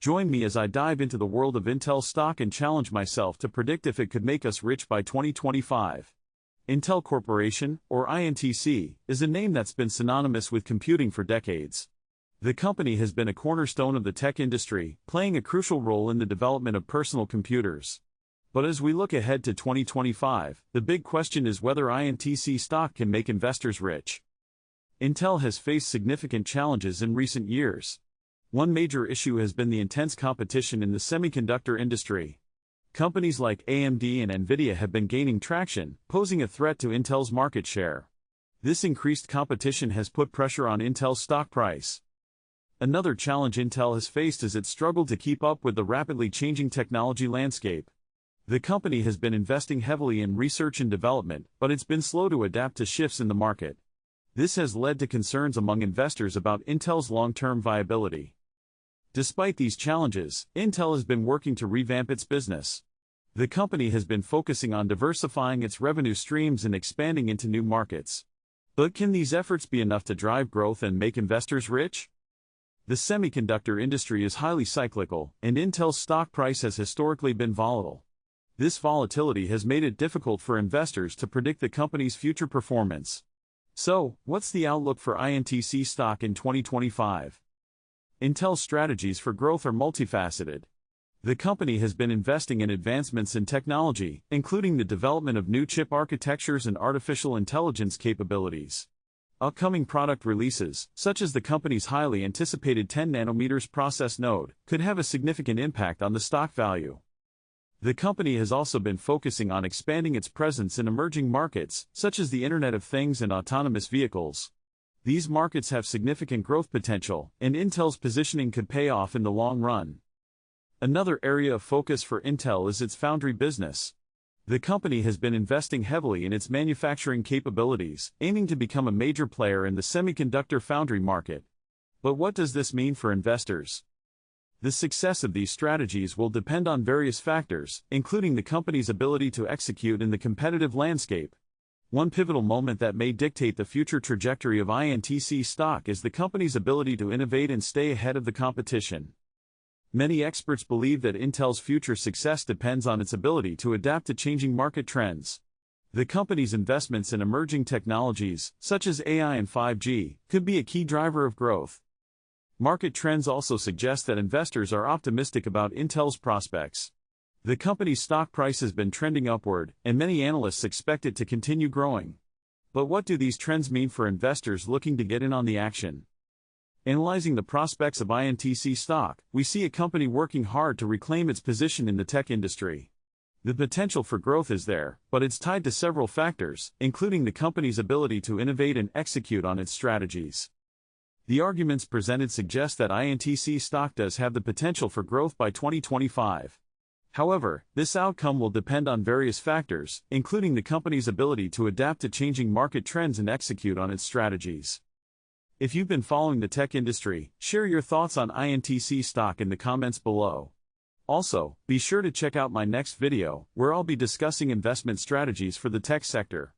Join me as I dive into the world of Intel stock and challenge myself to predict if it could make us rich by 2025. Intel Corporation, or INTC, is a name that's been synonymous with computing for decades. The company has been a cornerstone of the tech industry, playing a crucial role in the development of personal computers. But as we look ahead to 2025, the big question is whether INTC stock can make investors rich. Intel has faced significant challenges in recent years. One major issue has been the intense competition in the semiconductor industry. Companies like AMD and Nvidia have been gaining traction, posing a threat to Intel's market share. This increased competition has put pressure on Intel's stock price. Another challenge Intel has faced is its struggle to keep up with the rapidly changing technology landscape. The company has been investing heavily in research and development, but it's been slow to adapt to shifts in the market. This has led to concerns among investors about Intel's long-term viability. Despite these challenges, Intel has been working to revamp its business. The company has been focusing on diversifying its revenue streams and expanding into new markets. But can these efforts be enough to drive growth and make investors rich? The semiconductor industry is highly cyclical, and Intel's stock price has historically been volatile. This volatility has made it difficult for investors to predict the company's future performance. So, what's the outlook for INTC stock in 2025? Intel's strategies for growth are multifaceted. The company has been investing in advancements in technology, including the development of new chip architectures and artificial intelligence capabilities. Upcoming product releases, such as the company's highly anticipated 10 nanometers process node, could have a significant impact on the stock value. The company has also been focusing on expanding its presence in emerging markets, such as the Internet of Things and autonomous vehicles. These markets have significant growth potential, and Intel's positioning could pay off in the long run. Another area of focus for Intel is its foundry business. The company has been investing heavily in its manufacturing capabilities, aiming to become a major player in the semiconductor foundry market. But what does this mean for investors? The success of these strategies will depend on various factors, including the company's ability to execute in the competitive landscape. One pivotal moment that may dictate the future trajectory of INTC stock is the company's ability to innovate and stay ahead of the competition. Many experts believe that Intel's future success depends on its ability to adapt to changing market trends. The company's investments in emerging technologies, such as AI and 5G, could be a key driver of growth. Market trends also suggest that investors are optimistic about Intel's prospects. The company's stock price has been trending upward, and many analysts expect it to continue growing. But what do these trends mean for investors looking to get in on the action? Analyzing the prospects of INTC stock, we see a company working hard to reclaim its position in the tech industry. The potential for growth is there, but it's tied to several factors, including the company's ability to innovate and execute on its strategies. The arguments presented suggest that INTC stock does have the potential for growth by 2025. However, this outcome will depend on various factors, including the company's ability to adapt to changing market trends and execute on its strategies. If you've been following the tech industry, share your thoughts on INTC stock in the comments below. Also, be sure to check out my next video, where I'll be discussing investment strategies for the tech sector.